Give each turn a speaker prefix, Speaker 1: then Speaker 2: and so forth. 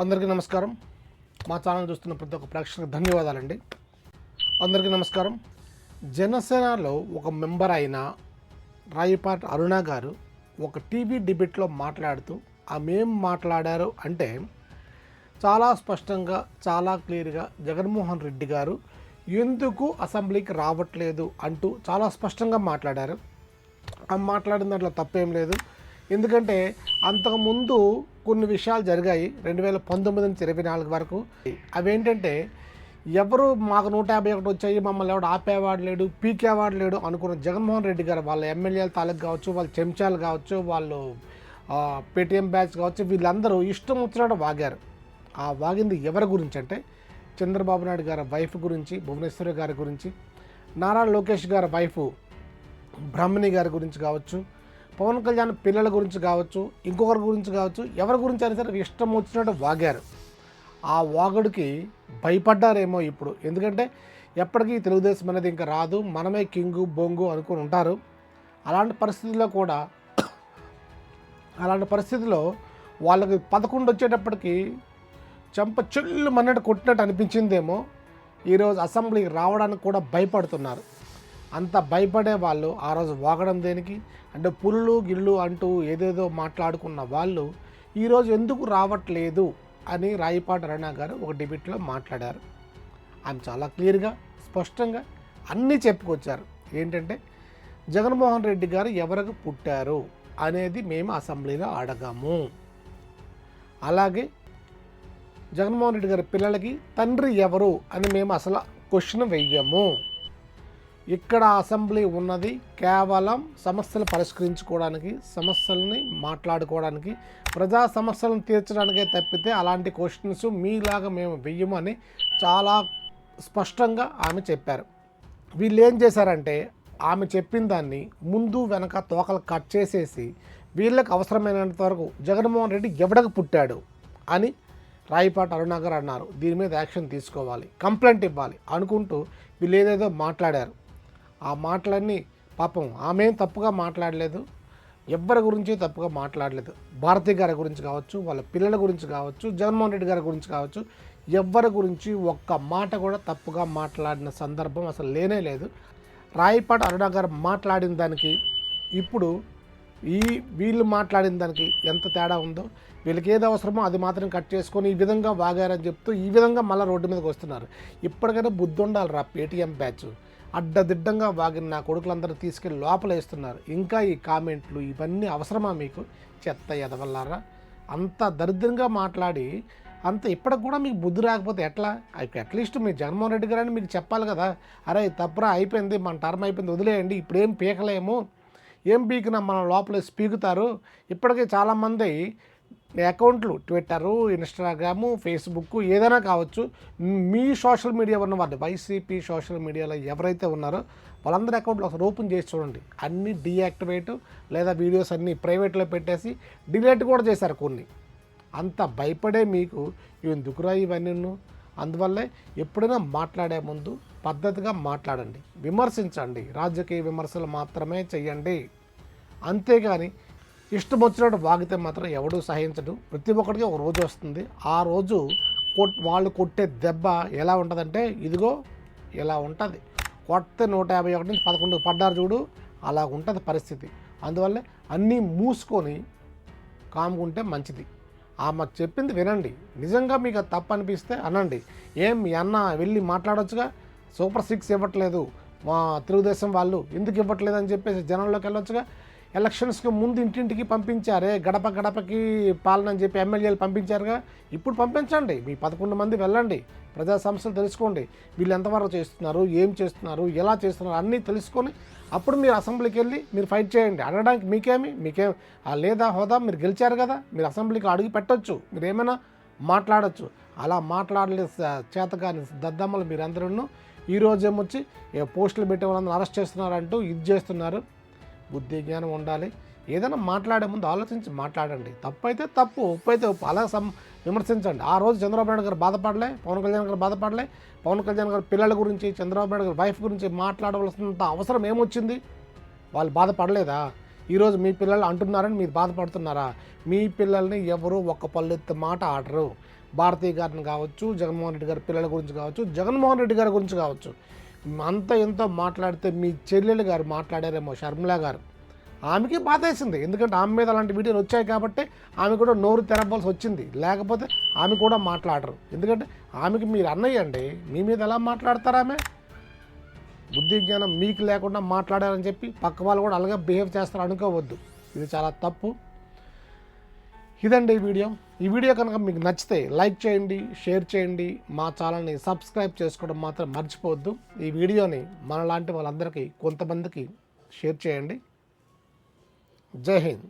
Speaker 1: అందరికీ నమస్కారం. మా ఛానల్ చూస్తున్న ప్రతి ఒక్క ప్రేక్షకులకు ధన్యవాదాలండి. అందరికీ నమస్కారం. జనసేనలో ఒక మెంబర్ అయిన రాయపాటి అరుణ గారు ఒక టీవీ డిబేట్లో మాట్లాడుతూ ఆమె ఏం మాట్లాడారు అంటే చాలా స్పష్టంగా, చాలా క్లియర్గా జగన్మోహన్ రెడ్డి గారు ఎందుకు అసెంబ్లీకి రావట్లేదు అంటూ చాలా స్పష్టంగా మాట్లాడారు. ఆమె మాట్లాడిన దాంట్లో తప్పేం లేదు. ఎందుకంటే అంతకుముందు కొన్ని విషయాలు జరిగాయి 2019 నుంచి 24 వరకు. అవేంటంటే ఎవరు మాకు 151 వచ్చాయి, మమ్మల్ని ఎవడు ఆపేవాడు లేడు, పీకేవాడు లేడు అనుకున్న జగన్మోహన్ రెడ్డి గారు వాళ్ళ ఎమ్మెల్యేల తాలూకు కావచ్చు, వాళ్ళ చెంచాలు కావచ్చు, వాళ్ళు పేటీఎం బ్యాచ్ కావచ్చు, వీళ్ళందరూ ఇష్టం వచ్చినట్టు వాగారు. ఆ వాగింది ఎవరి గురించి అంటే చంద్రబాబు నాయుడు గారి వైఫ్ గురించి, భువనేశ్వరి గారి గురించి, నారా లోకేష్ గారి వైఫ్ బ్రహ్మణి గారి గురించి కావచ్చు, పవన్ కళ్యాణ్ పిల్లల గురించి కావచ్చు, ఇంకొకరి గురించి కావచ్చు, ఎవరి గురించి అయినా సరే ఇష్టం వచ్చినట్టు వాగారు. ఆ వాగుడికి భయపడ్డారేమో ఇప్పుడు. ఎందుకంటే ఎప్పటికీ తెలుగుదేశం అనేది ఇంకా రాదు, మనమే కింగు బొంగు అనుకుని ఉంటారు. అలాంటి పరిస్థితిలో వాళ్ళకి 11 వచ్చేటప్పటికి చెంప చెల్లు మన్నట్టు కొట్టినట్టు అనిపించిందేమో. ఈరోజు అసెంబ్లీకి రావడానికి కూడా భయపడుతున్నారు. అంత భయపడే వాళ్ళు ఆ రోజు వాగడం దేనికి అంటే పుల్లు గిల్లు అంటూ ఏదేదో మాట్లాడుకున్న వాళ్ళు ఈరోజు ఎందుకు రావట్లేదు అని రాయపాటి అరుణ గారు ఒక డిబేట్లో మాట్లాడారు. ఆమె చాలా క్లియర్గా, స్పష్టంగా అన్నీ చెప్పుకొచ్చారు. ఏంటంటే జగన్మోహన్ రెడ్డి గారు ఎవరికి పుట్టారు అనేది మేము అసెంబ్లీలో అడగము, అలాగే జగన్మోహన్ రెడ్డి గారి పిల్లలకి తండ్రి ఎవరు అని మేము అసలు క్వశ్చన్ వెయ్యము. ఇక్కడ అసెంబ్లీ ఉన్నది కేవలం సమస్యలు పరిష్కరించుకోవడానికి, సమస్యలని మాట్లాడుకోవడానికి, ప్రజా సమస్యలను తీర్చడానికే తప్పితే అలాంటి క్వశ్చన్స్ మీలాగా మేము వెయ్యము అని చాలా స్పష్టంగా ఆమె చెప్పారు. వీళ్ళు ఏం చేశారంటే ఆమె చెప్పిన దాన్ని ముందు వెనక తోకలు కట్ చేసేసి వీళ్ళకి అవసరమైనంత వరకు జగన్మోహన్ రెడ్డి ఎవడకు పుట్టాడు అని రాయపాటి అరుణ గారు అన్నారు. దీని మీద యాక్షన్ తీసుకోవాలి, కంప్లైంట్ ఇవ్వాలి అనుకుంటూ వీళ్ళు ఏదేదో మాట్లాడారు. ఆ మాటలన్నీ పాపం ఆమె తప్పుగా మాట్లాడలేదు, ఎవ్వరి గురించి తప్పుగా మాట్లాడలేదు. భారతి గారి గురించి కావచ్చు, వాళ్ళ పిల్లల గురించి కావచ్చు, జగన్మోహన్ రెడ్డి గారి గురించి కావచ్చు, ఎవ్వరి గురించి ఒక్క మాట కూడా తప్పుగా మాట్లాడిన సందర్భం అసలు లేనే లేదు. రాయపాటి అరుణ గారు మాట్లాడిన దానికి ఇప్పుడు వీళ్ళు మాట్లాడిన దానికి ఎంత తేడా ఉందో, వీళ్ళకి ఏది అవసరమో అది మాత్రం కట్ చేసుకొని ఈ విధంగా వాగారని చెప్తూ ఈ విధంగా మళ్ళీ రోడ్డు మీదకి వస్తున్నారు. ఇప్పటికైనా బుద్ధి ఉండాలి రా పేటీఎం బ్యాచ్. అడ్డదిడ్డంగా వాగిన నా కొడుకులందరూ తీసుకెళ్ళి లోపల వేస్తున్నారు. ఇంకా ఈ కామెంట్లు ఇవన్నీ అవసరమా మీకు? చెత్త ఎదవల్లారా, అంత దరిద్రంగా మాట్లాడి అంత ఇప్పటికి కూడా మీకు బుద్ధి రాకపోతే ఎట్లా? అట్లీస్ట్ మీ జగన్మోహన్ రెడ్డి గారని మీకు చెప్పాలి కదా, అరే తప్పురా అయిపోయింది, మన టర్మ్ అయిపోయింది, వదిలేయండి, ఇప్పుడు ఏం పీకలేము, ఏం పీకినా మన లోపల పీకుతారు. ఇప్పటికే చాలామంది అకౌంట్లు ట్విట్టరు, ఇన్స్టాగ్రాము, ఫేస్బుక్ ఏదైనా కావచ్చు, మీ సోషల్ మీడియా ఉన్న వాళ్ళు వైసీపీ సోషల్ మీడియాలో ఎవరైతే ఉన్నారో వాళ్ళందరి అకౌంట్లు ఒకసారి ఓపెన్ చేసి చూడండి. అన్నీ డీయాక్టివేటు లేదా వీడియోస్ అన్నీ ప్రైవేట్లో పెట్టేసి డిలీట్ కూడా చేశారు కొన్ని. అంత భయపడే మీకు ఎందుకురా ఇవన్నీ? అందువల్లే ఎప్పుడైనా మాట్లాడే ముందు పద్ధతిగా మాట్లాడండి, విమర్శించండి, రాజకీయ విమర్శలు మాత్రమే చెయ్యండి. అంతేగాని ఇష్టం వచ్చినట్టు వాగితే మాత్రం ఎవడూ సహించడు. ప్రతి ఒక్కరికి ఒక రోజు వస్తుంది. ఆ రోజు వాళ్ళు కొట్టే దెబ్బ ఎలా ఉంటుందంటే ఇదిగో ఇలా ఉంటుంది. కొడితే 151 నుంచి 11 పడ్డారు చూడు, అలా ఉంటుంది పరిస్థితి. అందువల్ల అన్నీ మూసుకొని కాముకుంటే మంచిది. ఆమె చెప్పింది వినండి. నిజంగా మీకు అది తప్పు అనిపిస్తే అనండి. ఏం మీ అన్న వెళ్ళి మాట్లాడొచ్చుగా, సూపర్ 6 ఇవ్వట్లేదు మా తెలుగుదేశం వాళ్ళు, ఎందుకు ఇవ్వట్లేదు అని చెప్పేసి జనంలోకి వెళ్ళొచ్చుగా. ఎలక్షన్స్కి ముందు ఇంటింటికి పంపించారే, గడప గడపకి పాలన అని చెప్పి ఎమ్మెల్యేలు పంపించారుగా, ఇప్పుడు పంపించండి. మీ 11 మంది వెళ్ళండి, ప్రజా సమస్యలు తెలుసుకోండి, వీళ్ళు ఎంతవరకు చేస్తున్నారు, ఏం చేస్తున్నారు, ఎలా చేస్తున్నారు అన్నీ తెలుసుకొని అప్పుడు మీరు అసెంబ్లీకి వెళ్ళి మీరు ఫైట్ చేయండి. అడగడానికి మీకేం లేదా హోదా, మీరు గెలిచారు కదా, మీరు అసెంబ్లీకి అడుగు పెట్టొచ్చు, మీరు ఏమైనా మాట్లాడచ్చు. అలా మాట్లాడలే చేతగాని దద్దమ్మలు మీరందరూ ఈరోజు ఏమొచ్చి పోస్టులు పెట్టే వాళ్ళందరూ అరెస్ట్ చేస్తున్నారంటూ ఇది చేస్తున్నారు. బుద్ధి జ్ఞానం ఉండాలి. ఏదైనా మాట్లాడే ముందు ఆలోచించి మాట్లాడండి. తప్పు అయితే తప్పు, ఒప్పు అయితే ఒప్పు, అలా విమర్శించండి. ఆ రోజు చంద్రబాబు నాయుడు గారు బాధపడలే, పవన్ కళ్యాణ్ గారు బాధపడలే, పవన్ కళ్యాణ్ గారి పిల్లల గురించి, చంద్రబాబు నాయుడు గారి వైఫ్ గురించి మాట్లాడవలసినంత అవసరం ఏమొచ్చింది? వాళ్ళు బాధపడలేదా? ఈరోజు మీ పిల్లలు అంటున్నారని మీరు బాధపడుతున్నారా? మీ పిల్లల్ని ఎవరు ఒక్క పల్లెత్తు మాట ఆడరు. భారతీ గారిని కావచ్చు, జగన్మోహన్ రెడ్డి గారి పిల్లల గురించి కావచ్చు, జగన్మోహన్ రెడ్డి గారి గురించి కావచ్చు, అంత ఎంతో మాట్లాడితే మీ చెల్లెలు గారు మాట్లాడారేమో, షర్మిల గారు. ఆమెకి బాధ వేసింది, ఎందుకంటే ఆమె మీద అలాంటి వీడియోలు వచ్చాయి కాబట్టి ఆమె కూడా నోరు తెరపాల్సి వచ్చింది. లేకపోతే ఆమె కూడా మాట్లాడరు, ఎందుకంటే ఆమెకి మీరు అన్నయ్య అండి. మీ మీద ఎలా మాట్లాడతారు? ఆమె బుద్ధి జ్ఞానం మీకు లేకుండా మాట్లాడారని చెప్పి పక్క వాళ్ళు కూడా అలాగే బిహేవ్ చేస్తారు అనుకోవద్దు. ఇది చాలా తప్పు. ఇదండి ఈ వీడియో కనుక మీకు నచ్చితే లైక్ చేయండి, షేర్ చేయండి, మా ఛానల్ని సబ్స్క్రైబ్ చేసుకోవడం మాత్రం మర్చిపోవద్దు. ఈ వీడియోని మనలాంటి వాళ్ళందరికీ కొంతమందికి షేర్ చేయండి. జై హింద్.